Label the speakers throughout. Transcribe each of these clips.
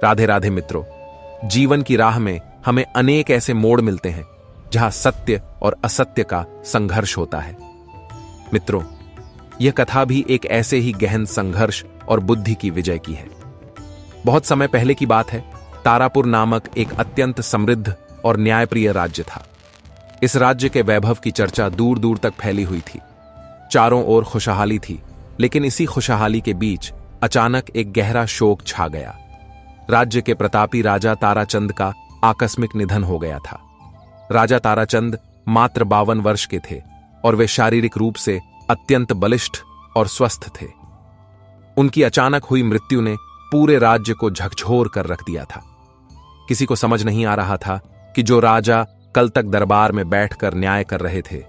Speaker 1: राधे राधे मित्रों। जीवन की राह में हमें अनेक ऐसे मोड़ मिलते हैं जहां सत्य और असत्य का संघर्ष होता है। मित्रों, यह कथा भी एक ऐसे ही गहन संघर्ष और बुद्धि की विजय की है। बहुत समय पहले की बात है। तारापुर नामक एक अत्यंत समृद्ध और न्यायप्रिय राज्य था। इस राज्य के वैभव की चर्चा दूर दूर तक फैली हुई थी। चारों ओर खुशहाली थी, लेकिन इसी खुशहाली के बीच अचानक एक गहरा शोक छा गया। राज्य के प्रतापी राजा ताराचंद का आकस्मिक निधन हो गया था। राजा ताराचंद मात्र 52 वर्ष के थे और वे शारीरिक रूप से अत्यंत बलिष्ठ और स्वस्थ थे। उनकी अचानक हुई मृत्यु ने पूरे राज्य को झकझोर कर रख दिया था। किसी को समझ नहीं आ रहा था कि जो राजा कल तक दरबार में बैठकर न्याय कर रहे थे,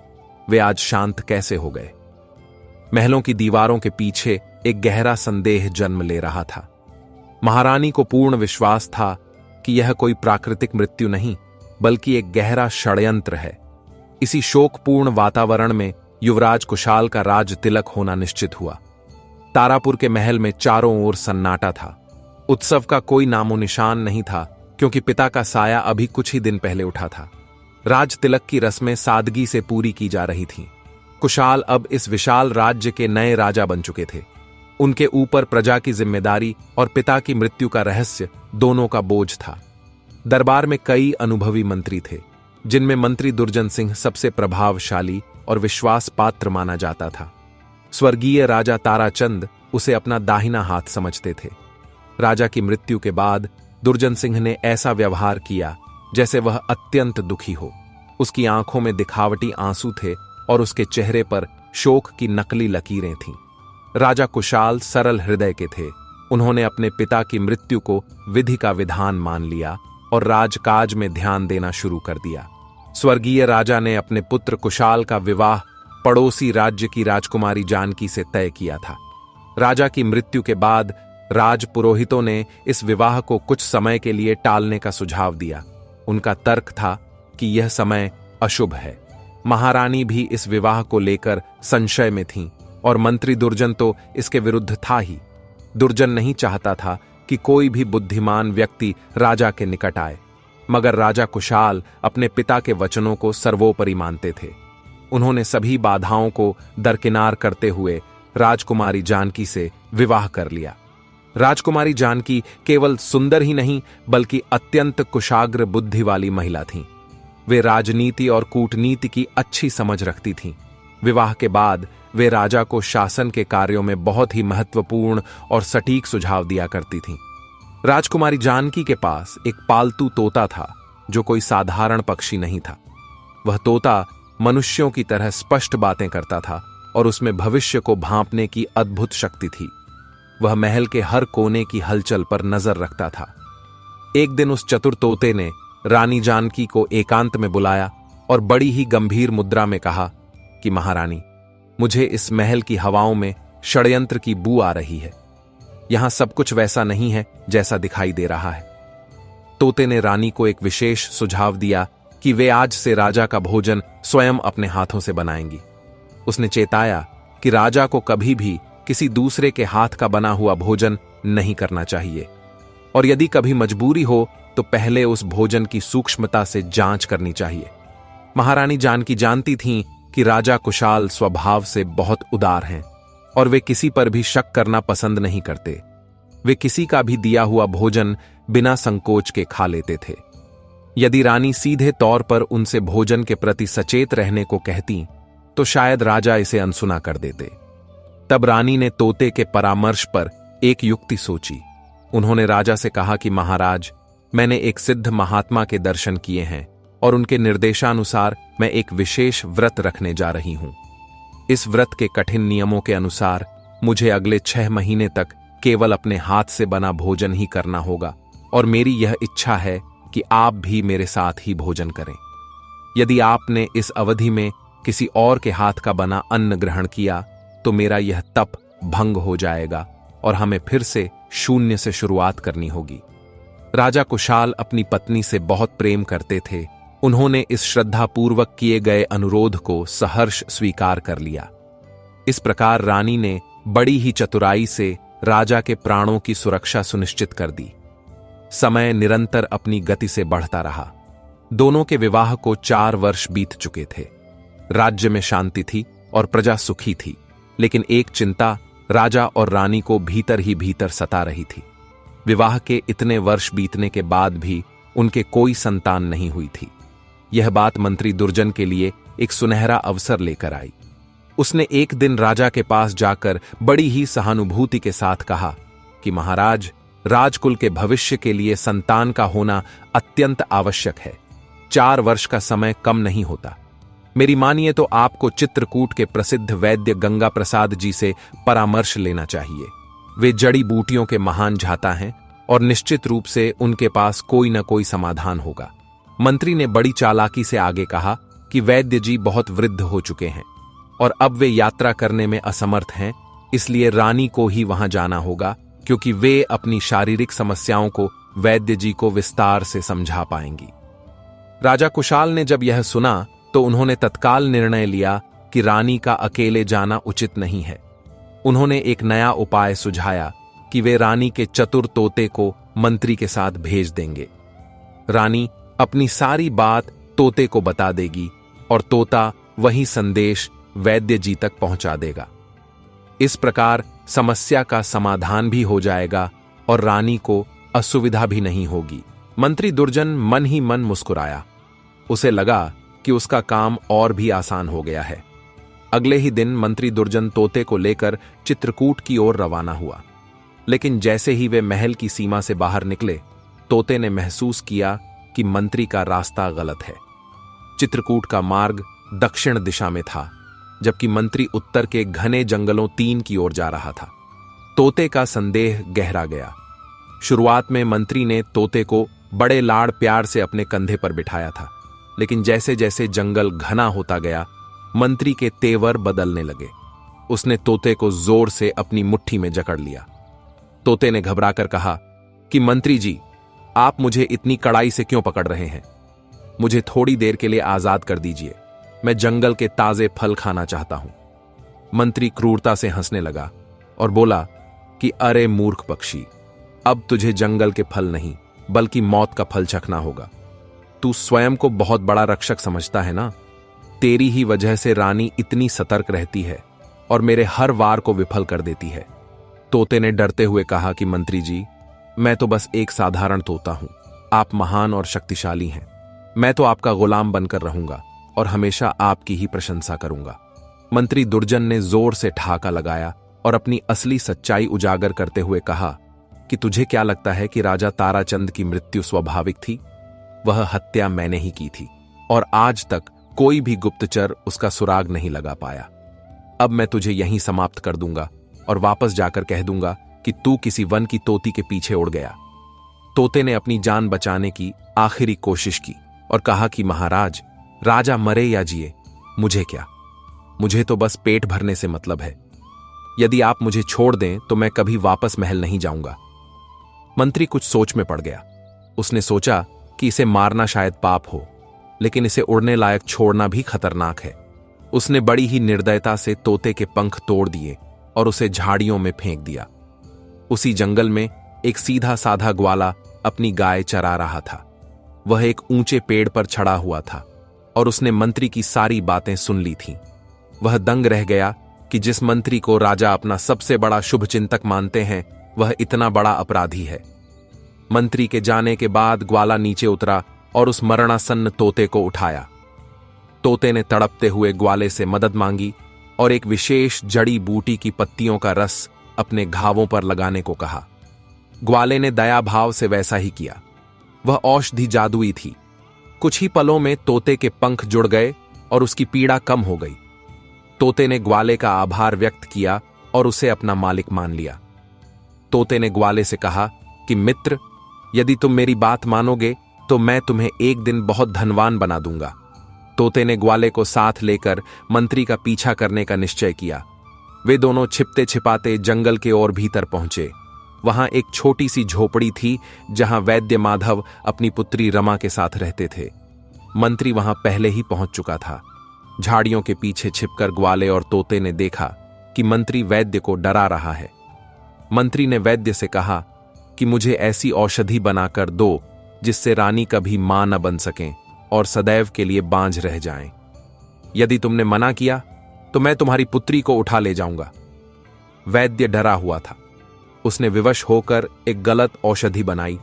Speaker 1: वे आज शांत कैसे हो गए। महलों की दीवारों के पीछे एक गहरा संदेह जन्म ले रहा था। महारानी को पूर्ण विश्वास था कि यह कोई प्राकृतिक मृत्यु नहीं, बल्कि एक गहरा षड्यंत्र है। इसी शोकपूर्ण वातावरण में युवराज कुशाल का राज तिलक होना निश्चित हुआ। तारापुर के महल में चारों ओर सन्नाटा था। उत्सव का कोई नामो निशान नहीं था, क्योंकि पिता का साया अभी कुछ ही दिन पहले उठा था। राज तिलक की रस्में सादगी से पूरी की जा रही थीं। कुशाल अब इस विशाल राज्य के नए राजा बन चुके थे। उनके ऊपर प्रजा की जिम्मेदारी और पिता की मृत्यु का रहस्य दोनों का बोझ था। दरबार में कई अनुभवी मंत्री थे, जिनमें मंत्री दुर्जन सिंह सबसे प्रभावशाली और विश्वास पात्र माना जाता था। स्वर्गीय राजा ताराचंद उसे अपना दाहिना हाथ समझते थे। राजा की मृत्यु के बाद दुर्जन सिंह ने ऐसा व्यवहार किया जैसे वह अत्यंत दुखी हो। उसकी आंखों में दिखावटी आंसू थे और उसके चेहरे पर शोक की नकली लकीरें थीं। राजा कुशाल सरल हृदय के थे। उन्होंने अपने पिता की मृत्यु को विधि का विधान मान लिया और राजकाज में ध्यान देना शुरू कर दिया। स्वर्गीय राजा ने अपने पुत्र कुशाल का विवाह पड़ोसी राज्य की राजकुमारी जानकी से तय किया था। राजा की मृत्यु के बाद राज पुरोहितों ने इस विवाह को कुछ समय के लिए टालने का सुझाव दिया। उनका तर्क था कि यह समय अशुभ है। महारानी भी इस विवाह को लेकर संशय में थीं और मंत्री दुर्जन तो इसके विरुद्ध था ही। दुर्जन नहीं चाहता था कि कोई भी बुद्धिमान व्यक्ति राजा के निकट आए, मगर राजा कुशाल अपने पिता के वचनों को सर्वोपरि मानते थे। उन्होंने सभी बाधाओं को दरकिनार करते हुए राजकुमारी जानकी से विवाह कर लिया। राजकुमारी जानकी केवल सुंदर ही नहीं, बल्कि अत्यंत कुशाग्र बुद्धि वाली महिला थीं। वे राजनीति और कूटनीति की अच्छी समझ रखती थीं। विवाह के बाद वे राजा को शासन के कार्यों में बहुत ही महत्वपूर्ण और सटीक सुझाव दिया करती थीं। राजकुमारी जानकी के पास एक पालतू तोता था, जो कोई साधारण पक्षी नहीं था। वह तोता मनुष्यों की तरह स्पष्ट बातें करता था और उसमें भविष्य को भांपने की अद्भुत शक्ति थी। वह महल के हर कोने की हलचल पर नजर रखता था। एक दिन उस चतुर तोते ने रानी जानकी को एकांत में बुलाया और बड़ी ही गंभीर मुद्रा में कहा कि महारानी, मुझे इस महल की हवाओं में षड्यंत्र की बू आ रही है। यहां सब कुछ वैसा नहीं है जैसा दिखाई दे रहा है। तोते ने रानी को एक विशेष सुझाव दिया कि वे आज से राजा का भोजन स्वयं अपने हाथों से बनाएंगी। उसने चेताया कि राजा को कभी भी किसी दूसरे के हाथ का बना हुआ भोजन नहीं करना चाहिए, और यदि कभी मजबूरी हो तो पहले उस भोजन की सूक्ष्मता से जांच करनी चाहिए। महारानी जानकी जानती थीं कि राजा कुशाल स्वभाव से बहुत उदार हैं और वे किसी पर भी शक करना पसंद नहीं करते। वे किसी का भी दिया हुआ भोजन बिना संकोच के खा लेते थे। यदि रानी सीधे तौर पर उनसे भोजन के प्रति सचेत रहने को कहती, तो शायद राजा इसे अनसुना कर देते। तब रानी ने तोते के परामर्श पर एक युक्ति सोची। उन्होंने राजा से कहा कि महाराज, मैंने एक सिद्ध महात्मा के दर्शन किए हैं और उनके निर्देशानुसार मैं एक विशेष व्रत रखने जा रही हूं। इस व्रत के कठिन नियमों के अनुसार मुझे अगले 6 महीने तक केवल अपने हाथ से बना भोजन ही करना होगा, और मेरी यह इच्छा है कि आप भी मेरे साथ ही भोजन करें। यदि आपने इस अवधि में किसी और के हाथ का बना अन्न ग्रहण किया तो मेरा यह तप भंग हो जाएगा और हमें फिर से शून्य से शुरुआत करनी होगी। राजा कुशाल अपनी पत्नी से बहुत प्रेम करते थे। उन्होंने इस श्रद्धापूर्वक किए गए अनुरोध को सहर्ष स्वीकार कर लिया। इस प्रकार रानी ने बड़ी ही चतुराई से राजा के प्राणों की सुरक्षा सुनिश्चित कर दी। समय निरंतर अपनी गति से बढ़ता रहा। दोनों के विवाह को 4 वर्ष बीत चुके थे। राज्य में शांति थी और प्रजा सुखी थी, लेकिन एक चिंता राजा और रानी को भीतर ही भीतर सता रही थी। विवाह के इतने वर्ष बीतने के बाद भी उनके कोई संतान नहीं हुई थी। यह बात मंत्री दुर्जन के लिए एक सुनहरा अवसर लेकर आई। उसने एक दिन राजा के पास जाकर बड़ी ही सहानुभूति के साथ कहा कि महाराज, राजकुल के भविष्य के लिए संतान का होना अत्यंत आवश्यक है। 4 वर्ष का समय कम नहीं होता। मेरी मानिए तो आपको चित्रकूट के प्रसिद्ध वैद्य गंगा प्रसाद जी से परामर्श लेना चाहिए। वे जड़ी बूटियों के महान झाता हैं और निश्चित रूप से उनके पास कोई न कोई समाधान होगा। मंत्री ने बड़ी चालाकी से आगे कहा कि वैद्य जी बहुत वृद्ध हो चुके हैं और अब वे यात्रा करने में असमर्थ हैं, इसलिए रानी को ही वहां जाना होगा, क्योंकि वे अपनी शारीरिक समस्याओं को वैद्य जी को विस्तार से समझा पाएंगी। राजा कुशाल ने जब यह सुना तो उन्होंने तत्काल निर्णय लिया कि रानी का अकेले जाना उचित नहीं है। उन्होंने एक नया उपाय सुझाया कि वे रानी के चतुर तोते को मंत्री के साथ भेज देंगे। रानी अपनी सारी बात तोते को बता देगी और तोता वही संदेश वैद्य जी तक पहुंचा देगा। इस प्रकार समस्या का समाधान भी हो जाएगा और रानी को असुविधा भी नहीं होगी। मंत्री दुर्जन मन ही मन मुस्कुराया। उसे लगा कि उसका काम और भी आसान हो गया है। अगले ही दिन मंत्री दुर्जन तोते को लेकर चित्रकूट की ओर रवाना हुआ, लेकिन जैसे ही वे महल की सीमा से बाहर निकले, तोते ने महसूस किया कि मंत्री का रास्ता गलत है। चित्रकूट का मार्ग दक्षिण दिशा में था, जबकि मंत्री उत्तर के घने जंगलों 3 की ओर जा रहा था। तोते का संदेह गहरा गया। शुरुआत में मंत्री ने तोते को बड़े लाड़ प्यार से अपने कंधे पर बिठाया था, लेकिन जैसे जैसे जंगल घना होता गया, मंत्री के तेवर बदलने लगे। उसने तोते को जोर से अपनी मुट्ठी में जकड़ लिया। तोते ने घबराकर कहा कि मंत्री जी, आप मुझे इतनी कड़ाई से क्यों पकड़ रहे हैं? मुझे थोड़ी देर के लिए आजाद कर दीजिए। मैं जंगल के ताजे फल खाना चाहता हूं। मंत्री क्रूरता से हंसने लगा और बोला कि अरे मूर्ख पक्षी, अब तुझे जंगल के फल नहीं बल्कि मौत का फल चखना होगा। तू स्वयं को बहुत बड़ा रक्षक समझता है ना? तेरी ही वजह से रानी इतनी सतर्क रहती है और मेरे हर वार को विफल कर देती है। तोते ने डरते हुए कहा कि मंत्री जी, मैं तो बस एक साधारण तोता हूं। आप महान और शक्तिशाली हैं। मैं तो आपका गुलाम बनकर रहूंगा और हमेशा आपकी ही प्रशंसा करूंगा। मंत्री दुर्जन ने जोर से ठहाका लगाया और अपनी असली सच्चाई उजागर करते हुए कहा कि तुझे क्या लगता है कि राजा ताराचंद की मृत्यु स्वाभाविक थी? वह हत्या मैंने ही की थी और आज तक कोई भी गुप्तचर उसका सुराग नहीं लगा पाया। अब मैं तुझे यहीं समाप्त कर दूंगा और वापस जाकर कह दूंगा कि तू किसी वन की तोती के पीछे उड़ गया। तोते ने अपनी जान बचाने की आखिरी कोशिश की और कहा कि महाराज, राजा मरे या जिए, मुझे क्या? मुझे तो बस पेट भरने से मतलब है। यदि आप मुझे छोड़ दें तो मैं कभी वापस महल नहीं जाऊंगा। मंत्री कुछ सोच में पड़ गया। उसने सोचा कि इसे मारना शायद पाप हो, लेकिन इसे उड़ने लायक छोड़ना भी खतरनाक है। उसने बड़ी ही निर्दयता से तोते के पंख तोड़ दिए और उसे झाड़ियों में फेंक दिया। उसी जंगल में एक सीधा साधा ग्वाला अपनी गाय चरा रहा था। वह एक ऊंचे पेड़ पर चढ़ा हुआ था और उसने मंत्री की सारी बातें सुन ली थीं। वह दंग रह गया कि जिस मंत्री को राजा अपना सबसे बड़ा शुभचिंतक मानते हैं, वह इतना बड़ा अपराधी है। मंत्री के जाने के बाद ग्वाला नीचे उतरा और उस मरणासन्न तोते को उठाया। तोते ने तड़पते हुए ग्वाले से मदद मांगी और एक विशेष जड़ी बूटी की पत्तियों का रस अपने घावों पर लगाने को कहा। ग्वाले ने दया भाव से वैसा ही किया। वह औषधि जादुई थी। कुछ ही पलों में तोते के पंख जुड़ गए और उसकी पीड़ा कम हो गई। तोते ने ग्वाले का आभार व्यक्त किया और उसे अपना मालिक मान लिया। तोते ने ग्वाले से कहा कि मित्र, यदि तुम मेरी बात मानोगे तो मैं तुम्हें एक दिन बहुत धनवान बना दूंगा। तोते ने ग्वाले को साथ लेकर मंत्री का पीछा करने का निश्चय किया। वे दोनों छिपते छिपाते जंगल के ओर भीतर पहुंचे। वहां एक छोटी सी झोपड़ी थी जहां वैद्य माधव अपनी पुत्री रमा के साथ रहते थे। मंत्री वहां पहले ही पहुंच चुका था। झाड़ियों के पीछे छिपकर ग्वाले और तोते ने देखा कि मंत्री वैद्य को डरा रहा है। मंत्री ने वैद्य से कहा कि मुझे ऐसी औषधि बनाकर दो जिससे रानी कभी मां न बन सकें और सदैव के लिए बांझ रह जाएं। यदि तुमने मना किया तो मैं तुम्हारी पुत्री को उठा ले जाऊंगा। वैद्य डरा हुआ था। उसने विवश होकर एक गलत औषधि बनाई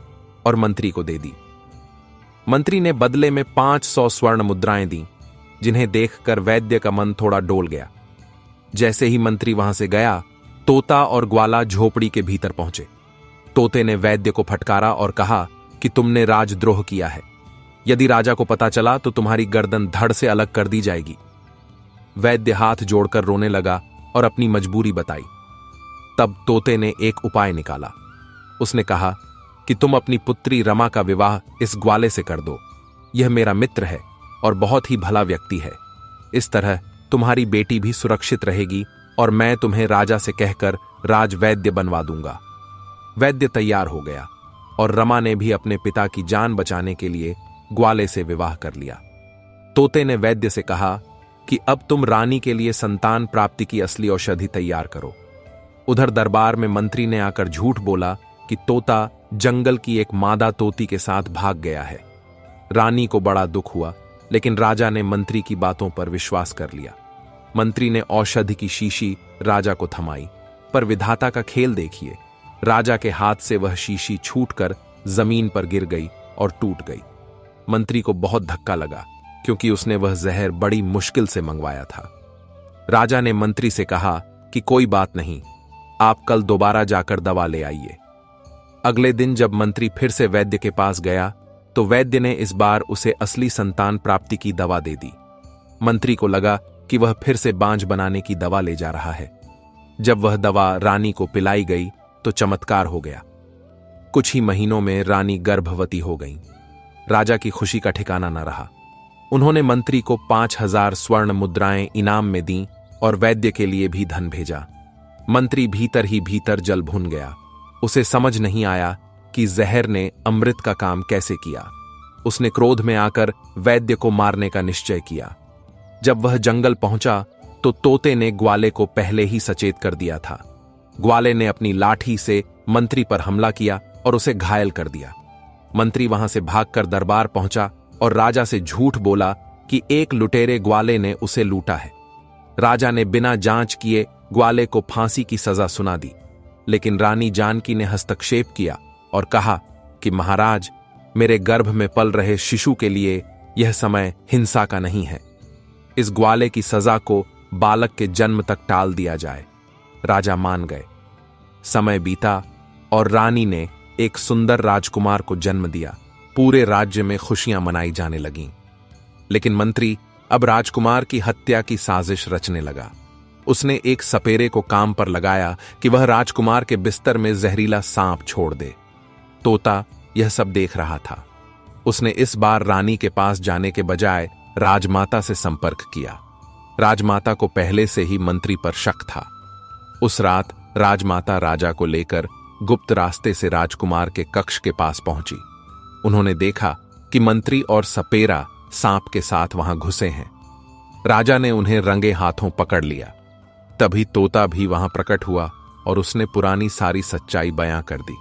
Speaker 1: और मंत्री को दे दी। मंत्री ने बदले में 500 स्वर्ण मुद्राएं दी, जिन्हें देखकर वैद्य का मन थोड़ा डोल गया। जैसे ही मंत्री वहां से गया, तोता और ग्वाला झोपड़ी के भीतर पहुंचे। तोते ने वैद्य को फटकारा और कहा कि तुमने राजद्रोह किया है। यदि राजा को पता चला तो तुम्हारी गर्दन धड़ से अलग कर दी जाएगी। वैद्य हाथ जोड़कर रोने लगा और अपनी मजबूरी बताई। तब तोते ने एक उपाय निकाला। उसने कहा कि तुम अपनी पुत्री रमा का विवाह इस ग्वाले से कर दो। यह मेरा मित्र है और बहुत ही भला व्यक्ति है। इस तरह तुम्हारी बेटी भी सुरक्षित रहेगी और मैं तुम्हें राजा से कहकर राजवैद्य बनवा दूंगा। वैद्य तैयार हो गया और रमा ने भी अपने पिता की जान बचाने के लिए ग्वाले से विवाह कर लिया। तोते ने वैद्य से कहा कि अब तुम रानी के लिए संतान प्राप्ति की असली औषधि तैयार करो। उधर दरबार में मंत्री ने आकर झूठ बोला कि तोता जंगल की एक मादा तोती के साथ भाग गया है। रानी को बड़ा दुख हुआ, लेकिन राजा ने मंत्री की बातों पर विश्वास कर लिया। मंत्री ने औषधि की शीशी राजा को थमाई, पर विधाता का खेल देखिए। राजा के हाथ से वह शीशी छूटकर जमीन पर गिर गई और टूट गई। मंत्री को बहुत धक्का लगा, क्योंकि उसने वह जहर बड़ी मुश्किल से मंगवाया था। राजा ने मंत्री से कहा कि कोई बात नहीं, आप कल दोबारा जाकर दवा ले आइए। अगले दिन जब मंत्री फिर से वैद्य के पास गया तो वैद्य ने इस बार उसे असली संतान प्राप्ति की दवा दे दी। मंत्री को लगा कि वह फिर से बांझ बनाने की दवा ले जा रहा है। जब वह दवा रानी को पिलाई गई तो चमत्कार हो गया। कुछ ही महीनों में रानी गर्भवती हो गई। राजा की खुशी का ठिकाना न रहा। उन्होंने मंत्री को 5000 स्वर्ण मुद्राएं इनाम में दी और वैद्य के लिए भी धन भेजा। मंत्री भीतर ही भीतर जल भुन गया। उसे समझ नहीं आया कि जहर ने अमृत का काम कैसे किया। उसने क्रोध में आकर वैद्य को मारने का निश्चय किया। जब वह जंगल पहुंचा तो तोते ने ग्वाले को पहले ही सचेत कर दिया था। ग्वाले ने अपनी लाठी से मंत्री पर हमला किया और उसे घायल कर दिया। मंत्री वहां से भागकर दरबार पहुंचा और राजा से झूठ बोला कि एक लुटेरे ग्वाले ने उसे लूटा है। राजा ने बिना जांच किए ग्वाले को फांसी की सजा सुना दी, लेकिन रानी जानकी ने हस्तक्षेप किया और कहा कि महाराज, मेरे गर्भ में पल रहे शिशु के लिए यह समय हिंसा का नहीं है। इस ग्वाले की सजा को बालक के जन्म तक टाल दिया जाए। राजा मान गए। समय बीता और रानी ने एक सुंदर राजकुमार को जन्म दिया। पूरे राज्य में खुशियां मनाई जाने लगीं। लेकिन मंत्री अब राजकुमार की हत्या की साजिश रचने लगा। उसने एक सपेरे को काम पर लगाया कि वह राजकुमार के बिस्तर में जहरीला सांप छोड़ दे। तोता यह सब देख रहा था। उसने इस बार रानी के पास जाने के बजाय राजमाता से संपर्क किया। राजमाता को पहले से ही मंत्री पर शक था। उस रात राजमाता राजा को लेकर गुप्त रास्ते से राजकुमार के कक्ष के पास पहुंची। उन्होंने देखा कि मंत्री और सपेरा सांप के साथ वहां घुसे हैं। राजा ने उन्हें रंगे हाथों पकड़ लिया। तभी तोता भी वहां प्रकट हुआ और उसने पुरानी सारी सच्चाई बयां कर दी।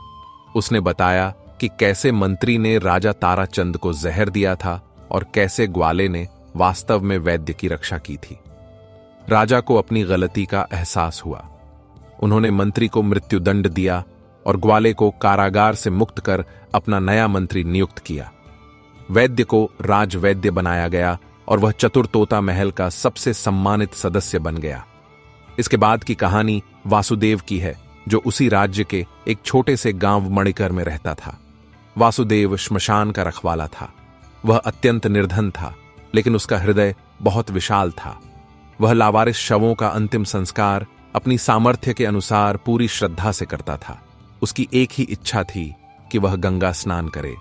Speaker 1: उसने बताया कि कैसे मंत्री ने राजा ताराचंद को जहर दिया था और कैसे ग्वाले ने वास्तव में वैद्य की रक्षा की थी। राजा को अपनी गलती का एहसास हुआ। उन्होंने मंत्री को मृत्युदंड दिया और ग्वाले को कारागार से मुक्त कर अपना नया मंत्री नियुक्त किया। वैद्य को राजवैद्य बनाया गया और वह चतुर तोता महल का सबसे सम्मानित सदस्य बन गया। इसके बाद की कहानी वासुदेव की है, जो उसी राज्य के एक छोटे से गांव मणिकर में रहता था। वासुदेव श्मशान का रखवाला था। वह अत्यंत निर्धन था, लेकिन उसका हृदय बहुत विशाल था। वह लावारिस शवों का अंतिम संस्कार अपनी सामर्थ्य के अनुसार पूरी श्रद्धा से करता था। उसकी एक ही इच्छा थी कि वह गंगा स्नान करे।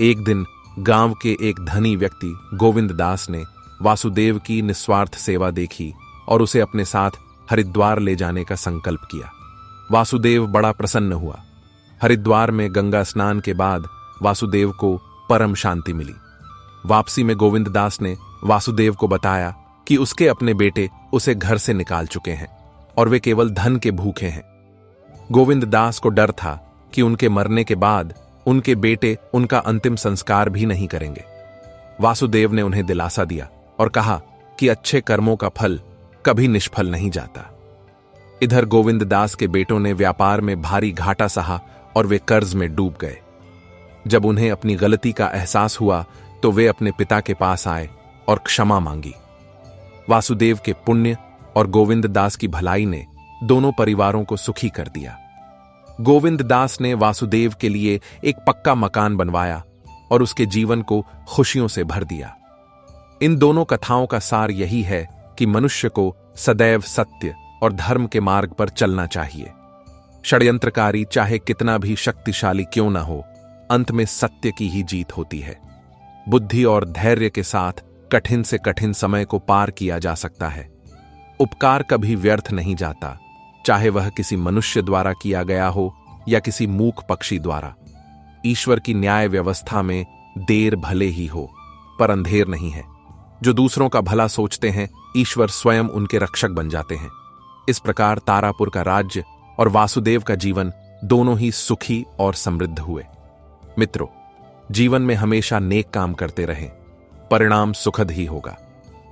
Speaker 1: एक दिन गांव के एक धनी व्यक्ति गोविंद दास ने वासुदेव की निस्वार्थ सेवा देखी और उसे अपने साथ हरिद्वार ले जाने का संकल्प किया। वासुदेव बड़ा प्रसन्न हुआ। हरिद्वार में गंगा स्नान के बाद वासुदेव को परम शांति मिली। वापसी में गोविंद दास ने वासुदेव को बताया कि उसके अपने बेटे उसे घर से निकाल चुके हैं और वे केवल धन के भूखे हैं। गोविंद दास को डर था कि उनके मरने के बाद उनके बेटे उनका अंतिम संस्कार भी नहीं करेंगे। वासुदेव ने उन्हें दिलासा दिया और कहा कि अच्छे कर्मों का फल कभी निष्फल नहीं जाता। इधर गोविंद दास के बेटों ने व्यापार में भारी घाटा सहा और वे कर्ज में डूब गए। जब उन्हें अपनी गलती का एहसास हुआ तो वे अपने पिता के पास आए और क्षमा मांगी। वासुदेव के पुण्य और गोविंद दास की भलाई ने दोनों परिवारों को सुखी कर दिया। गोविंद दास ने वासुदेव के लिए एक पक्का मकान बनवाया और उसके जीवन को खुशियों से भर दिया। इन दोनों कथाओं का सार यही है कि मनुष्य को सदैव सत्य और धर्म के मार्ग पर चलना चाहिए। षड्यंत्रकारी चाहे कितना भी शक्तिशाली क्यों न हो, अंत में सत्य की ही जीत होती है। बुद्धि और धैर्य के साथ कठिन से कठिन समय को पार किया जा सकता है। उपकार कभी व्यर्थ नहीं जाता, चाहे वह किसी मनुष्य द्वारा किया गया हो या किसी मूक पक्षी द्वारा। ईश्वर की न्याय व्यवस्था में देर भले ही हो, पर अंधेर नहीं है। जो दूसरों का भला सोचते हैं, ईश्वर स्वयं उनके रक्षक बन जाते हैं। इस प्रकार तारापुर का राज्य और वासुदेव का जीवन दोनों ही सुखी और समृद्ध हुए। मित्रों, जीवन में हमेशा नेक काम करते रहें, परिणाम सुखद ही होगा।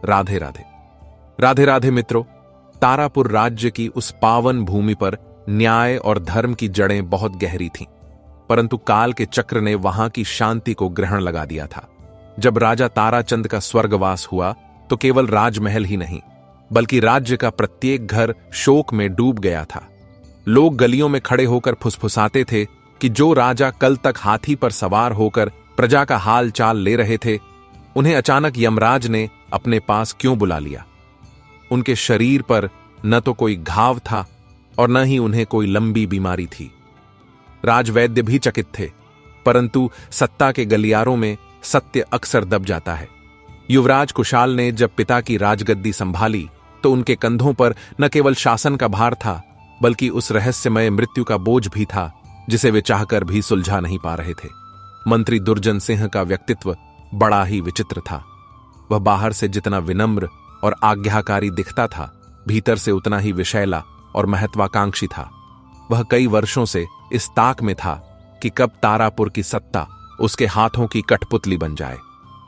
Speaker 1: राधे राधे। राधे राधे मित्रों, तारापुर राज्य की उस पावन भूमि पर न्याय और धर्म की जड़ें बहुत गहरी थीं, परंतु काल के चक्र ने वहां की शांति को ग्रहण लगा दिया था। जब राजा ताराचंद का स्वर्गवास हुआ तो केवल राजमहल ही नहीं, बल्कि राज्य का प्रत्येक घर शोक में डूब गया था। लोग गलियों में खड़े होकर फुसफुसाते थे कि जो राजा कल तक हाथी पर सवार होकर प्रजा का हाल चाल ले रहे थे, उन्हें अचानक यमराज ने अपने पास क्यों बुला लिया। उनके शरीर पर न तो कोई घाव था और न ही उन्हें कोई लंबी बीमारी थी। राजवैद्य भी चकित थे, परंतु सत्ता के गलियारों में सत्य अक्सर दब जाता है। युवराज कुशाल ने जब पिता की राजगद्दी संभाली तो उनके कंधों पर न केवल शासन का भार था, बल्कि उस रहस्यमय मृत्यु का बोझ भी था जिसे वे चाहकर भी सुलझा नहीं पा रहे थे। मंत्री दुर्जन सिंह का व्यक्तित्व बड़ा ही विचित्र था। वह बाहर से जितना विनम्र और आज्ञाकारी दिखता था, भीतर से उतना ही विषैला और महत्वाकांक्षी था। वह कई वर्षों से इस ताक में था कि कब तारापुर की सत्ता उसके हाथों की कठपुतली बन जाए।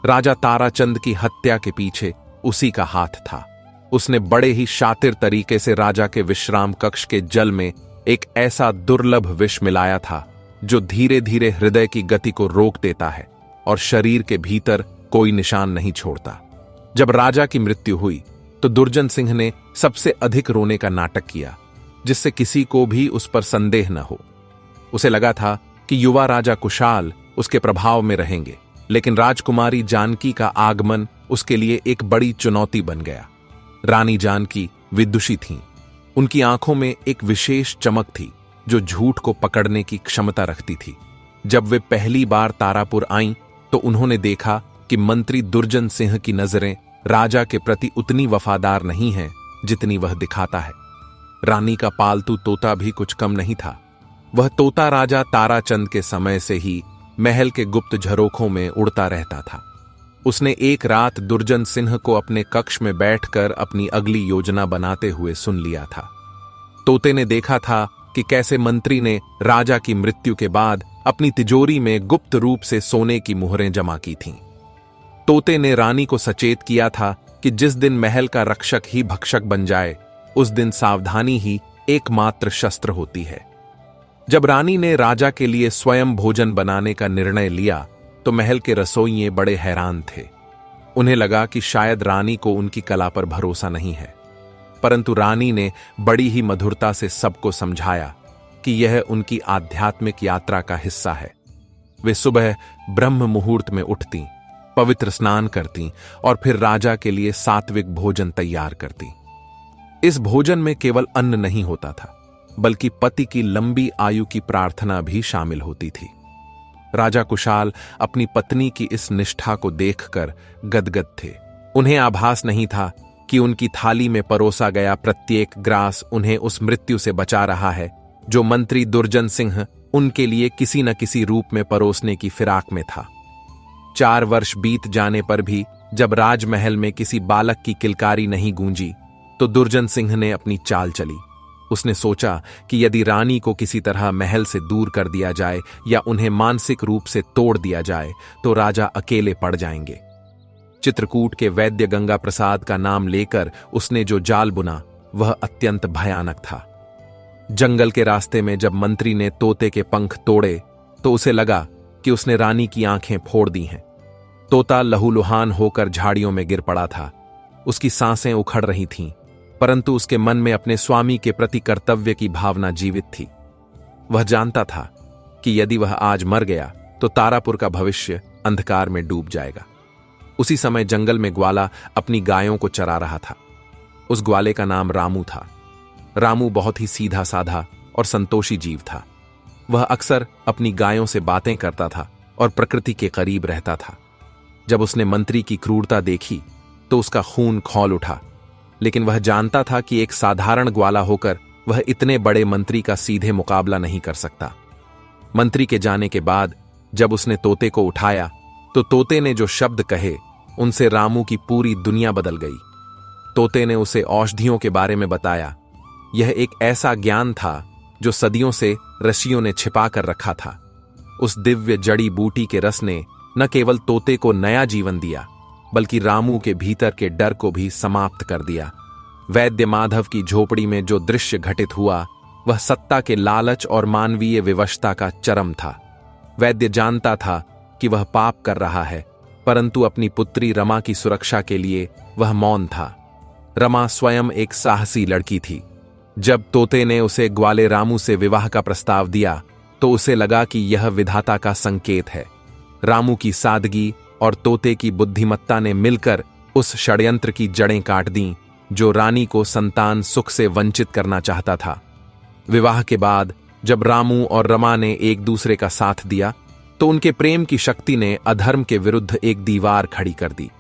Speaker 1: राजा ताराचंद की हत्या के पीछे उसी का हाथ था। उसने बड़े ही शातिर तरीके से राजा के विश्राम कक्ष के जल में एक ऐसा दुर्लभ विष मिलाया था जो धीरे धीरे हृदय की गति को रोक देता है और शरीर के भीतर कोई निशान नहीं छोड़ता। जब राजा की मृत्यु हुई तो दुर्जन सिंह ने सबसे अधिक रोने का नाटक किया, जिससे किसी को भी उस पर संदेह न हो। उसे लगा था कि युवा राजा कुशाल उसके प्रभाव में रहेंगे, लेकिन राजकुमारी जानकी का आगमन उसके लिए एक बड़ी चुनौती बन गया। रानी जानकी विदुषी थीं। उनकी आंखों में एक विशेष चमक थी जो झूठ को पकड़ने की क्षमता रखती थी। जब वे पहली बार तारापुर आईं तो उन्होंने देखा कि मंत्री दुर्जन सिंह की नजरें राजा के प्रति उतनी वफादार नहीं हैं जितनी वह दिखाता है। रानी का पालतू तोता भी कुछ कम नहीं था। वह तोता राजा ताराचंद के समय से ही महल के गुप्त झरोखों में उड़ता रहता था। उसने एक रात दुर्जन सिंह को अपने कक्ष में बैठकर अपनी अगली योजना बनाते हुए सुन लिया था। तोते ने देखा था कि कैसे मंत्री ने राजा की मृत्यु के बाद अपनी तिजोरी में गुप्त रूप से सोने की मुहरें जमा की थीं। तोते ने रानी को सचेत किया था कि जिस दिन महल का रक्षक ही भक्षक बन जाए, उस दिन सावधानी ही एकमात्र शस्त्र होती है। जब रानी ने राजा के लिए स्वयं भोजन बनाने का निर्णय लिया तो महल के रसोइये बड़े हैरान थे। उन्हें लगा कि शायद रानी को उनकी कला पर भरोसा नहीं है, परंतु रानी ने बड़ी ही मधुरता से सबको समझाया कि यह उनकी आध्यात्मिक यात्रा का हिस्सा है। वे सुबह ब्रह्म मुहूर्त में उठती, पवित्र स्नान करती और फिर राजा के लिए सात्विक भोजन तैयार करती। इस भोजन में केवल अन्न नहीं होता था, बल्कि पति की लंबी आयु की प्रार्थना भी शामिल होती थी। राजा कुशाल अपनी पत्नी की इस निष्ठा को देखकर गदगद थे। उन्हें आभास नहीं था कि उनकी थाली में परोसा गया प्रत्येक ग्रास उन्हें उस मृत्यु से बचा रहा है जो मंत्री दुर्जन सिंह उनके लिए किसी न किसी रूप में परोसने की फिराक में था। 4 वर्ष बीत जाने पर भी जब राजमहल में किसी बालक की किलकारी नहीं गूंजी तो दुर्जन सिंह ने अपनी चाल चली। उसने सोचा कि यदि रानी को किसी तरह महल से दूर कर दिया जाए या उन्हें मानसिक रूप से तोड़ दिया जाए तो राजा अकेले पड़ जाएंगे। चित्रकूट के वैद्य गंगा प्रसाद का नाम लेकर उसने जो जाल बुना वह अत्यंत भयानक था। जंगल के रास्ते में जब मंत्री ने तोते के पंख तोड़े तो उसे लगा कि उसने रानी की आंखें फोड़ दी हैं। तोता लहूलुहान होकर झाड़ियों में गिर पड़ा था। उसकी सांसें उखड़ रही थीं, परंतु उसके मन में अपने स्वामी के प्रति कर्तव्य की भावना जीवित थी। वह जानता था कि यदि वह आज मर गया तो तारापुर का भविष्य अंधकार में डूब जाएगा। उसी समय जंगल में ग्वाला अपनी गायों को चरा रहा था। उस ग्वाले का नाम रामू था। रामू बहुत ही सीधा साधा और संतोषी जीव था। वह अक्सर अपनी गायों से बातें करता था और प्रकृति के करीब रहता था। जब उसने मंत्री की क्रूरता देखी तो उसका खून खौल उठा, लेकिन वह जानता था कि एक साधारण ग्वाला होकर वह इतने बड़े मंत्री का सीधे मुकाबला नहीं कर सकता। मंत्री के जाने के बाद जब उसने तोते को उठाया तो तोते ने जो शब्द कहे उनसे रामू की पूरी दुनिया बदल गई। तोते ने उसे औषधियों के बारे में बताया। यह एक ऐसा ज्ञान था जो सदियों से ऋषियों ने छिपा कर रखा था। उस दिव्य जड़ी बूटी के रस ने न केवल तोते को नया जीवन दिया बल्कि रामू के भीतर के डर को भी समाप्त कर दिया। वैद्य माधव की झोपड़ी में जो दृश्य घटित हुआ वह सत्ता के लालच और मानवीय विवशता का चरम था। वैद्य जानता था कि वह पाप कर रहा है, परंतु अपनी पुत्री रमा की सुरक्षा के लिए वह मौन था। रमा स्वयं एक साहसी लड़की थी। जब तोते ने उसे ग्वाले रामू से विवाह का प्रस्ताव दिया तो उसे लगा कि यह विधाता का संकेत है। रामू की सादगी और तोते की बुद्धिमत्ता ने मिलकर उस षड्यंत्र की जड़ें काट दीं जो रानी को संतान सुख से वंचित करना चाहता था। विवाह के बाद जब रामू और रमा ने एक दूसरे का साथ दिया तो उनके प्रेम की शक्ति ने अधर्म के विरुद्ध एक दीवार खड़ी कर दी।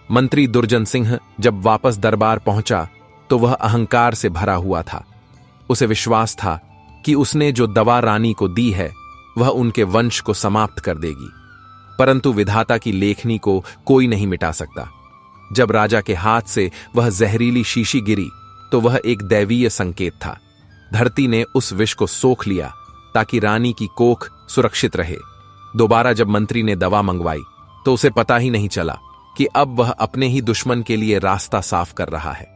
Speaker 1: मंत्री दुर्जन सिंह जब वापस दरबार पहुंचा तो वह अहंकार से भरा हुआ था। उसे विश्वास था कि उसने जो दवा रानी को दी है वह उनके वंश को समाप्त कर देगी, परंतु विधाता की लेखनी को कोई नहीं मिटा सकता। जब राजा के हाथ से वह जहरीली शीशी गिरी तो वह एक दैवीय संकेत था। धरती ने उस विष को सोख लिया ताकि रानी की कोख सुरक्षित रहे। दोबारा जब मंत्री ने दवा मंगवाई तो उसे पता ही नहीं चला कि अब वह अपने ही दुश्मन के लिए रास्ता साफ कर रहा है।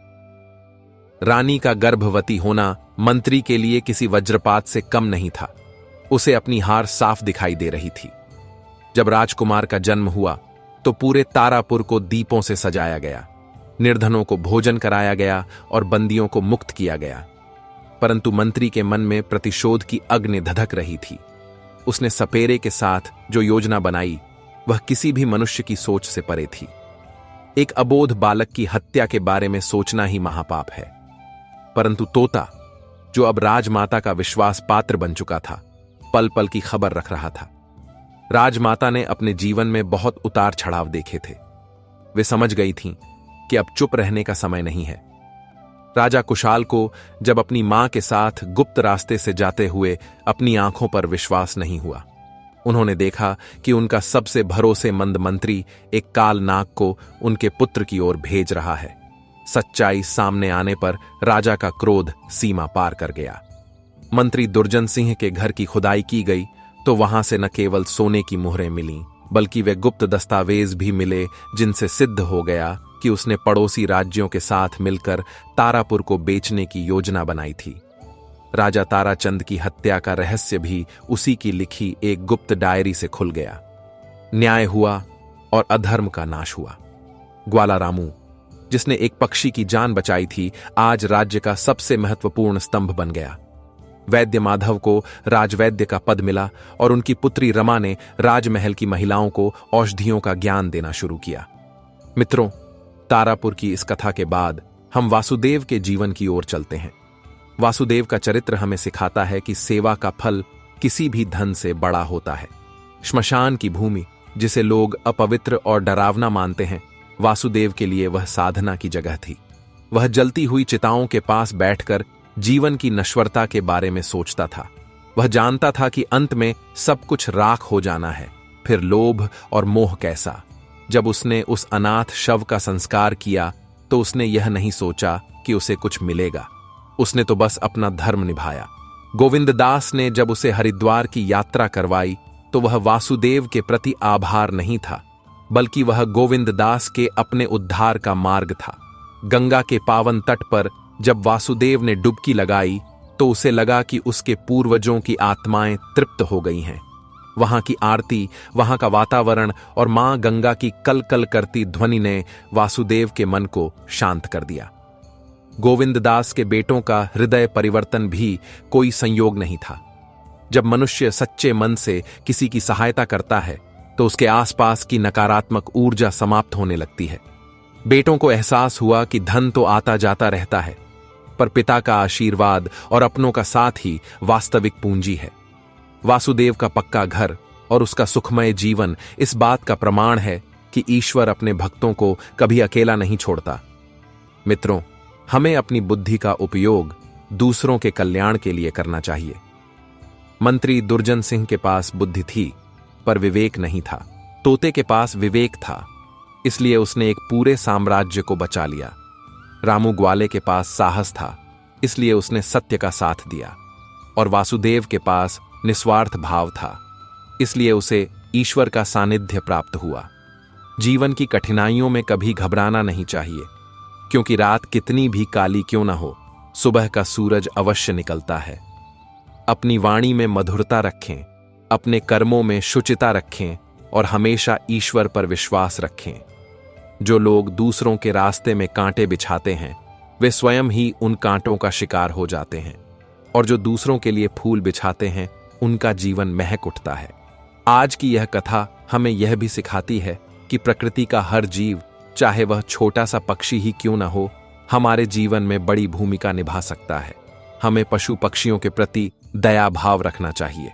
Speaker 1: रानी का गर्भवती होना मंत्री के लिए किसी वज्रपात से कम नहीं था। उसे अपनी हार साफ दिखाई दे रही थी। जब राजकुमार का जन्म हुआ तो पूरे तारापुर को दीपों से सजाया गया, निर्धनों को भोजन कराया गया और बंदियों को मुक्त किया गया। परंतु मंत्री के मन में प्रतिशोध की अग्नि धधक रही थी। उसने सपेरे के साथ जो योजना बनाई वह किसी भी मनुष्य की सोच से परे थी। एक अबोध बालक की हत्या के बारे में सोचना ही महापाप है, परंतु तोता जो अब राजमाता का विश्वास पात्र बन चुका था, पल पल की खबर रख रहा था। राजमाता ने अपने जीवन में बहुत उतार चढ़ाव देखे थे। वे समझ गई थीं कि अब चुप रहने का समय नहीं है। राजा कुशाल को जब अपनी मां के साथ गुप्त रास्ते से जाते हुए अपनी आंखों पर विश्वास नहीं हुआ। उन्होंने देखा कि उनका सबसे भरोसेमंद मंत्री एक काल नाग को उनके पुत्र की ओर भेज रहा है। सच्चाई सामने आने पर राजा का क्रोध सीमा पार कर गया। मंत्री दुर्जन सिंह के घर की खुदाई की गई तो वहां से न केवल सोने की मुहरें मिलीं, बल्कि वे गुप्त दस्तावेज भी मिले जिनसे सिद्ध हो गया कि उसने पड़ोसी राज्यों के साथ मिलकर तारापुर को बेचने की योजना बनाई थी। राजा ताराचंद की हत्या का रहस्य भी उसी की लिखी एक गुप्त डायरी से खुल गया। न्याय हुआ और अधर्म का नाश हुआ। ग्वाला रामू, जिसने एक पक्षी की जान बचाई थी, आज राज्य का सबसे महत्वपूर्ण स्तंभ बन गया। वैद्य माधव को राजवैद्य का पद मिला और उनकी पुत्री रमा ने राजमहल की महिलाओं को औषधियों का ज्ञान देना शुरू किया। मित्रों, तारापुर की इस कथा के बाद हम वासुदेव के जीवन की ओर चलते हैं। वासुदेव का चरित्र हमें सिखाता है कि सेवा का फल किसी भी धन से बड़ा होता है। श्मशान की भूमि, जिसे लोग अपवित्र और डरावना मानते हैं, वासुदेव के लिए वह साधना की जगह थी। वह जलती हुई चिताओं के पास बैठकर जीवन की नश्वरता के बारे में सोचता था। वह जानता था कि अंत में सब कुछ राख हो जाना है। फिर लोभ और मोह कैसा। जब उसने उस अनाथ शव का संस्कार किया तो उसने यह नहीं सोचा कि उसे कुछ मिलेगा। उसने तो बस अपना धर्म निभाया। गोविंद दास ने जब उसे हरिद्वार की यात्रा करवाई तो वह वासुदेव के प्रति आभार नहीं था, बल्कि वह गोविंद दास के अपने उद्धार का मार्ग था। गंगा के पावन तट पर जब वासुदेव ने डुबकी लगाई तो उसे लगा कि उसके पूर्वजों की आत्माएं तृप्त हो गई हैं। वहां की आरती, वहां का वातावरण और मां गंगा की कल कल करती ध्वनि ने वासुदेव के मन को शांत कर दिया। गोविंद दास के बेटों का हृदय परिवर्तन भी कोई संयोग नहीं था। जब मनुष्य सच्चे मन से किसी की सहायता करता है तो उसके आसपास की नकारात्मक ऊर्जा समाप्त होने लगती है। बेटों को एहसास हुआ कि धन तो आता जाता रहता है, पर पिता का आशीर्वाद और अपनों का साथ ही वास्तविक पूंजी है। वासुदेव का पक्का घर और उसका सुखमय जीवन इस बात का प्रमाण है कि ईश्वर अपने भक्तों को कभी अकेला नहीं छोड़ता। मित्रों, हमें अपनी बुद्धि का उपयोग दूसरों के कल्याण के लिए करना चाहिए। मंत्री दुर्जन सिंह के पास बुद्धि थी, पर विवेक नहीं था। तोते के पास विवेक था, इसलिए उसने एक पूरे साम्राज्य को बचा लिया। रामू ग्वाले के पास साहस था, इसलिए उसने सत्य का साथ दिया। और वासुदेव के पास निस्वार्थ भाव था, इसलिए उसे ईश्वर का सानिध्य प्राप्त हुआ। जीवन की कठिनाइयों में कभी घबराना नहीं चाहिए, क्योंकि रात कितनी भी काली क्यों ना हो, सुबह का सूरज अवश्य निकलता है। अपनी वाणी में मधुरता रखें, अपने कर्मों में शुचिता रखें और हमेशा ईश्वर पर विश्वास रखें। जो लोग दूसरों के रास्ते में कांटे बिछाते हैं, वे स्वयं ही उन कांटों का शिकार हो जाते हैं, और जो दूसरों के लिए फूल बिछाते हैं, उनका जीवन महक उठता है। आज की यह कथा हमें यह भी सिखाती है कि प्रकृति का हर जीव, चाहे वह छोटा सा पक्षी ही क्यों न हो, हमारे जीवन में बड़ी भूमिका निभा सकता है। हमें पशु पक्षियों के प्रति दया भाव रखना चाहिए।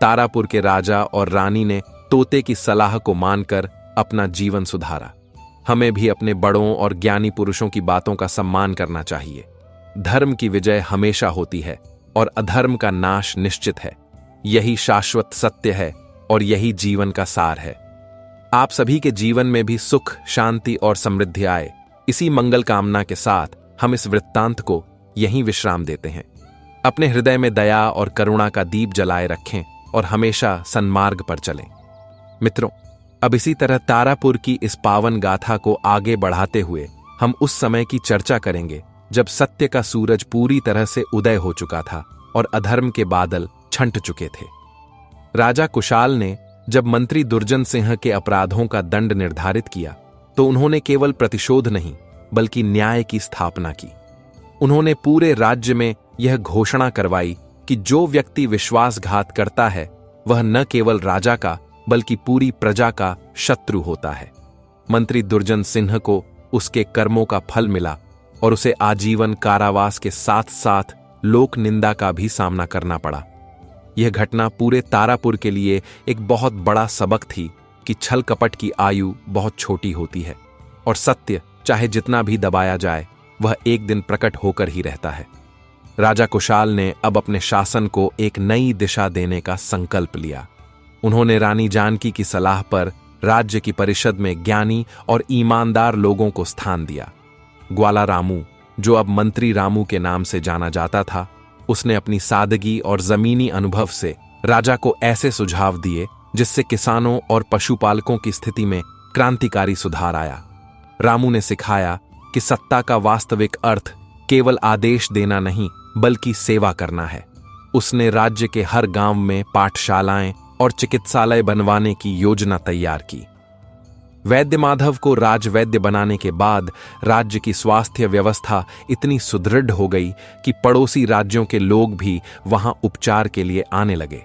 Speaker 1: तारापुर के राजा और रानी ने तोते की सलाह को मानकर अपना जीवन सुधारा। हमें भी अपने बड़ों और ज्ञानी पुरुषों की बातों का सम्मान करना चाहिए। धर्म की विजय हमेशा होती है और अधर्म का नाश निश्चित है। यही शाश्वत सत्य है और यही जीवन का सार है। आप सभी के जीवन में भी सुख, शांति और समृद्धि आए, इसी मंगल कामना के साथ हम इस वृत्तांत को यहीं विश्राम देते हैं। अपने हृदय में दया और करुणा का दीप जलाए रखें और हमेशा सन्मार्ग पर चलें। मित्रों, अब इसी तरह तारापुर की इस पावन गाथा को आगे बढ़ाते हुए हम उस समय की चर्चा करेंगे जब सत्य का सूरज पूरी तरह से उदय हो चुका था और अधर्म के बादल छंट चुके थे। राजा कुशाल ने जब मंत्री दुर्जन सिंह के अपराधों का दंड निर्धारित किया तो उन्होंने केवल प्रतिशोध नहीं, बल्कि न्याय की स्थापना की। उन्होंने पूरे राज्य में यह घोषणा करवाई कि जो व्यक्ति विश्वासघात करता है वह न केवल राजा का बल्कि पूरी प्रजा का शत्रु होता है। मंत्री दुर्जन सिंह को उसके कर्मों का फल मिला और उसे आजीवन कारावास के साथ साथ लोक निंदा का भी सामना करना पड़ा। यह घटना पूरे तारापुर के लिए एक बहुत बड़ा सबक थी कि छल कपट की आयु बहुत छोटी होती है और सत्य चाहे जितना भी दबाया जाए वह एक दिन प्रकट होकर ही रहता है। राजा कुशाल ने अब अपने शासन को एक नई दिशा देने का संकल्प लिया। उन्होंने रानी जानकी की सलाह पर राज्य की परिषद में ज्ञानी और ईमानदार लोगों को स्थान दिया। ग्वाला रामू, जो अब मंत्री रामू के नाम से जाना जाता था, उसने अपनी सादगी और जमीनी अनुभव से राजा को ऐसे सुझाव दिए जिससे किसानों और पशुपालकों की स्थिति में क्रांतिकारी सुधार आया। रामू ने सिखाया कि सत्ता का वास्तविक अर्थ केवल आदेश देना नहीं, बल्कि सेवा करना है। उसने राज्य के हर गांव में पाठशालाएं और चिकित्सालय बनवाने की योजना तैयार की। वैद्य माधव को राजवैद्य बनाने के बाद राज्य की स्वास्थ्य व्यवस्था इतनी सुदृढ़ हो गई कि पड़ोसी राज्यों के लोग भी वहां उपचार के लिए आने लगे।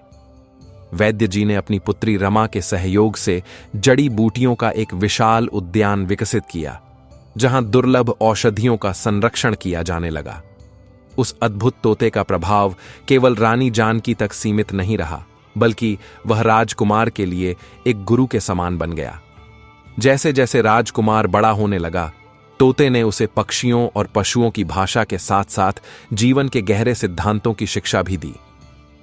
Speaker 1: वैद्य जी ने अपनी पुत्री रमा के सहयोग से जड़ी बूटियों का एक विशाल उद्यान विकसित किया, जहां दुर्लभ औषधियों का संरक्षण किया जाने लगा। उस अद्भुत तोते का प्रभाव केवल रानी जानकी तक सीमित नहीं रहा, बल्कि वह राजकुमार के लिए एक गुरु के समान बन गया। जैसे जैसे राजकुमार बड़ा होने लगा, तोते ने उसे पक्षियों और पशुओं की भाषा के साथ साथ जीवन के गहरे सिद्धांतों की शिक्षा भी दी।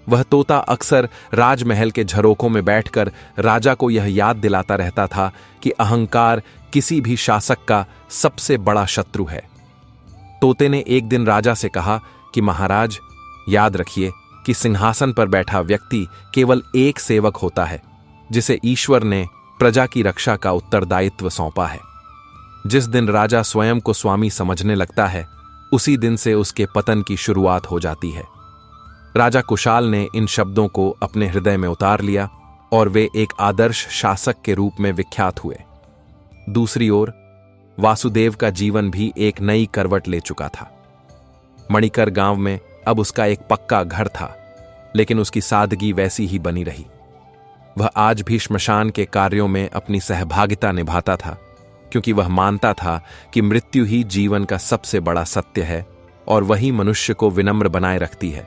Speaker 1: वह तोता अक्सर राजमहल के झरोकों में बैठकर राजा को यह याद दिलाता रहता था कि अहंकार किसी भी शासक का सबसे बड़ा शत्रु है। तोते ने एक दिन राजा से कहा कि महाराज, याद रखिए कि सिंहासन पर बैठा व्यक्ति केवल एक सेवक होता है जिसे ईश्वर ने प्रजा की रक्षा का उत्तरदायित्व सौंपा है। जिस दिन राजा स्वयं को स्वामी समझने लगता है, उसी दिन से उसके पतन की शुरुआत हो जाती है। राजा कुशाल ने इन शब्दों को अपने हृदय में उतार लिया और वे एक आदर्श शासक के रूप में विख्यात हुए। दूसरी ओर वासुदेव का जीवन भी एक नई करवट ले चुका था। मणिकर गांव में अब उसका एक पक्का घर था, लेकिन उसकी सादगी वैसी ही बनी रही। वह आज भी श्मशान के कार्यों में अपनी सहभागिता निभाता था, क्योंकि वह मानता था कि मृत्यु ही जीवन का सबसे बड़ा सत्य है और वही मनुष्य को विनम्र बनाए रखती है।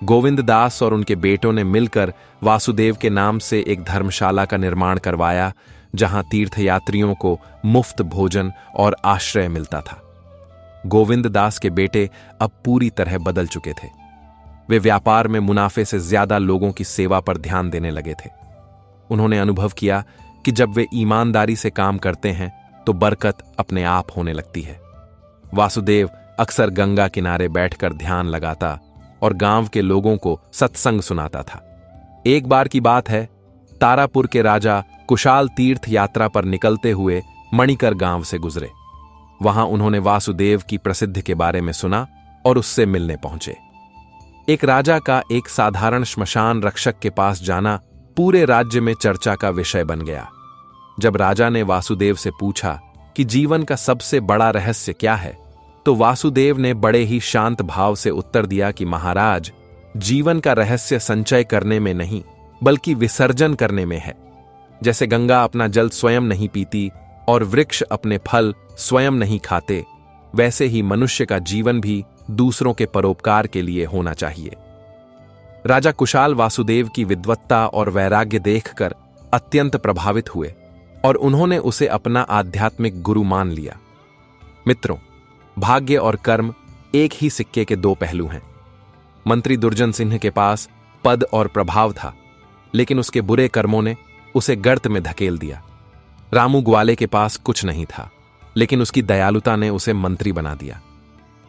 Speaker 1: गोविंद दास और उनके बेटों ने मिलकर वासुदेव के नाम से एक धर्मशाला का निर्माण करवाया, जहां तीर्थयात्रियों को मुफ्त भोजन और आश्रय मिलता था। गोविंद दास के बेटे अब पूरी तरह बदल चुके थे। वे व्यापार में मुनाफे से ज्यादा लोगों की सेवा पर ध्यान देने लगे थे। उन्होंने अनुभव किया कि जब वे ईमानदारी से काम करते हैं तो बरकत अपने आप होने लगती है। वासुदेव अक्सर गंगा किनारे बैठकर ध्यान लगाता और गांव के लोगों को सत्संग सुनाता था। एक बार की बात है, तारापुर के राजा कुशाल तीर्थ यात्रा पर निकलते हुए मणिकर गांव से गुजरे। वहां उन्होंने वासुदेव की प्रसिद्धि के बारे में सुना और उससे मिलने पहुंचे। एक राजा का एक साधारण श्मशान रक्षक के पास जाना पूरे राज्य में चर्चा का विषय बन गया। जब राजा ने वासुदेव से पूछा कि जीवन का सबसे बड़ा रहस्य क्या है, तो वासुदेव ने बड़े ही शांत भाव से उत्तर दिया कि महाराज, जीवन का रहस्य संचय करने में नहीं बल्कि विसर्जन करने में है। जैसे गंगा अपना जल स्वयं नहीं पीती और वृक्ष अपने फल स्वयं नहीं खाते, वैसे ही मनुष्य का जीवन भी दूसरों के परोपकार के लिए होना चाहिए। राजा कुशाल वासुदेव की विद्वत्ता और वैराग्य देखकर अत्यंत प्रभावित हुए और उन्होंने उसे अपना आध्यात्मिक गुरु मान लिया। मित्रों, भाग्य और कर्म एक ही सिक्के के दो पहलू हैं। मंत्री दुर्जन सिंह के पास पद और प्रभाव था, लेकिन उसके बुरे कर्मों ने उसे गर्त में धकेल दिया। रामू ग्वाले के पास कुछ नहीं था, लेकिन उसकी दयालुता ने उसे मंत्री बना दिया।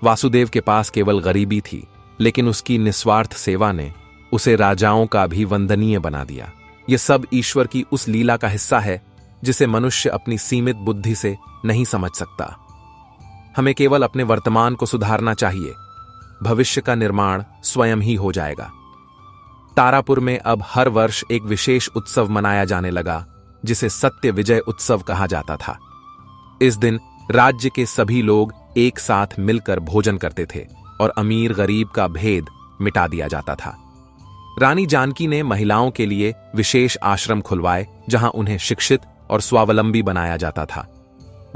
Speaker 1: वासुदेव के पास केवल गरीबी थी, लेकिन उसकी निस्वार्थ सेवा ने उसे राजाओं का भी वंदनीय बना दिया। यह सब ईश्वर की उस लीला का हिस्सा है जिसे मनुष्य अपनी सीमित बुद्धि से नहीं समझ सकता। हमें केवल अपने वर्तमान को सुधारना चाहिए, भविष्य का निर्माण स्वयं ही हो जाएगा। तारापुर में अब हर वर्ष एक विशेष उत्सव मनाया जाने लगा, जिसे सत्य विजय उत्सव कहा जाता था। इस दिन राज्य के सभी लोग एक साथ मिलकर भोजन करते थे और अमीर गरीब का भेद मिटा दिया जाता था। रानी जानकी ने महिलाओं के लिए विशेष आश्रम खुलवाए, जहां उन्हें शिक्षित और स्वावलंबी बनाया जाता था।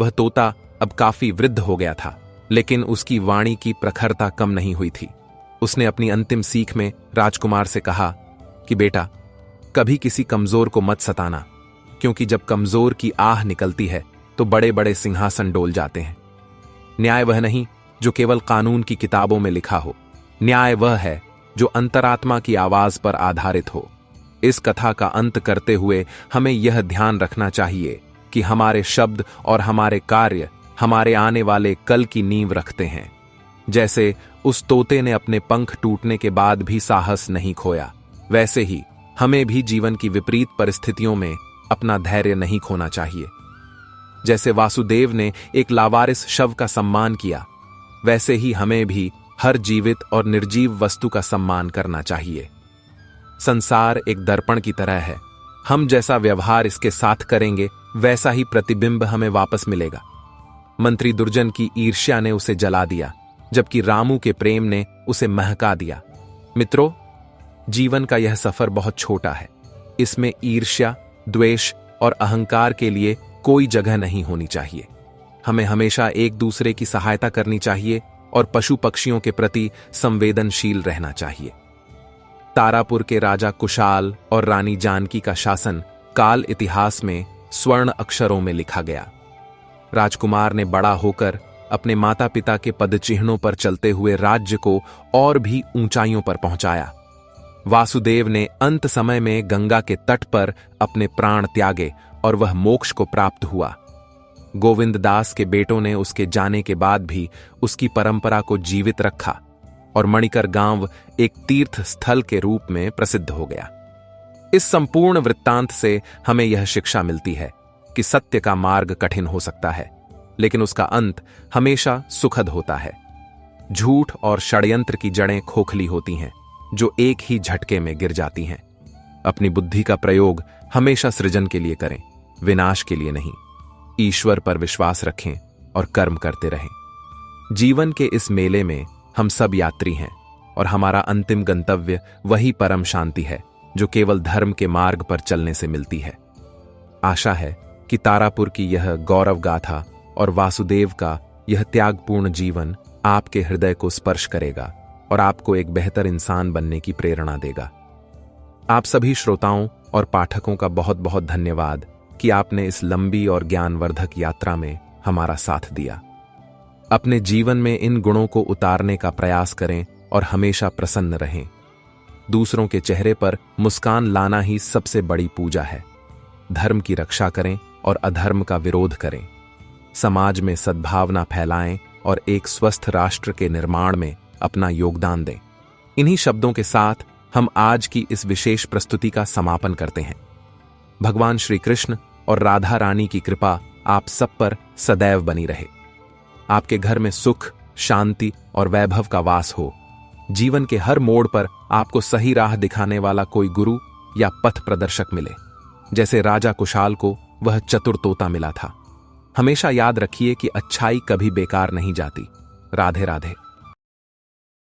Speaker 1: वह तोता अब काफी वृद्ध हो गया था, लेकिन उसकी वाणी की प्रखरता कम नहीं हुई थी। उसने अपनी अंतिम सीख में राजकुमार से कहा कि बेटा, कभी किसी कमजोर को मत सताना, क्योंकि जब कमजोर की आह निकलती है तो बड़े बड़े सिंहासन डोल जाते हैं। न्याय वह नहीं जो केवल कानून की किताबों में लिखा हो, न्याय वह है जो अंतरात्मा की आवाज पर आधारित हो। इस कथा का अंत करते हुए हमें यह ध्यान रखना चाहिए कि हमारे शब्द और हमारे कार्य हमारे आने वाले कल की नींव रखते हैं। जैसे उस तोते ने अपने पंख टूटने के बाद भी साहस नहीं खोया, वैसे ही हमें भी जीवन की विपरीत परिस्थितियों में अपना धैर्य नहीं खोना चाहिए। जैसे वासुदेव ने एक लावारिस शव का सम्मान किया, वैसे ही हमें भी हर जीवित और निर्जीव वस्तु का सम्मान करना चाहिए। संसार एक दर्पण की तरह है, हम जैसा व्यवहार इसके साथ करेंगे वैसा ही प्रतिबिंब हमें वापस मिलेगा। मंत्री दुर्जन की ईर्ष्या ने उसे जला दिया, जबकि रामू के प्रेम ने उसे महका दिया। मित्रों, जीवन का यह सफर बहुत छोटा है। इसमें ईर्ष्या, द्वेष और अहंकार के लिए कोई जगह नहीं होनी चाहिए। हमें हमेशा एक दूसरे की सहायता करनी चाहिए और पशु पक्षियों के प्रति संवेदनशील रहना चाहिए। तारापुर के राजा कुशाल और रानी जानकी का शासन काल इतिहास में स्वर्ण अक्षरों में लिखा गया। राजकुमार ने बड़ा होकर अपने माता पिता के पदचिह्नों पर चलते हुए राज्य को और भी ऊंचाइयों पर पहुंचाया। वासुदेव ने अंत समय में गंगा के तट पर अपने प्राण त्यागे और वह मोक्ष को प्राप्त हुआ। गोविंद दास के बेटों ने उसके जाने के बाद भी उसकी परंपरा को जीवित रखा और मणिकर गांव एक तीर्थ स्थल के रूप में प्रसिद्ध हो गया। इस संपूर्ण वृत्तांत से हमें यह शिक्षा मिलती है कि सत्य का मार्ग कठिन हो सकता है, लेकिन उसका अंत हमेशा सुखद होता है। झूठ और षड्यंत्र की जड़ें खोखली होती हैं, जो एक ही झटके में गिर जाती हैं। अपनी बुद्धि का प्रयोग हमेशा सृजन के लिए करें, विनाश के लिए नहीं। ईश्वर पर विश्वास रखें और कर्म करते रहें। जीवन के इस मेले में हम सब यात्री हैं और हमारा अंतिम गंतव्य वही परम शांति है जो केवल धर्म के मार्ग पर चलने से मिलती है। आशा है कि तारापुर की यह गौरव गाथा और वासुदेव का यह त्यागपूर्ण जीवन आपके हृदय को स्पर्श करेगा और आपको एक बेहतर इंसान बनने की प्रेरणा देगा। आप सभी श्रोताओं और पाठकों का बहुत बहुत धन्यवाद कि आपने इस लंबी और ज्ञानवर्धक यात्रा में हमारा साथ दिया। अपने जीवन में इन गुणों को उतारने का प्रयास करें और हमेशा प्रसन्न रहें। दूसरों के चेहरे पर मुस्कान लाना ही सबसे बड़ी पूजा है। धर्म की रक्षा करें और अधर्म का विरोध करें। समाज में सद्भावना फैलाएं और एक स्वस्थ राष्ट्र के निर्माण में अपना योगदान दें। इन्हीं शब्दों के साथ हम आज की इस विशेष प्रस्तुति का समापन करते हैं। भगवान श्री कृष्ण और राधा रानी की कृपा आप सब पर सदैव बनी रहे। आपके घर में सुख, शांति और वैभव का वास हो। जीवन के हर मोड़ पर आपको सही राह दिखाने वाला कोई गुरु या पथ प्रदर्शक मिले, जैसे राजा कुशाल को वह चतुर तोता मिला था। हमेशा याद रखिए कि अच्छाई कभी बेकार नहीं जाती। राधे राधे।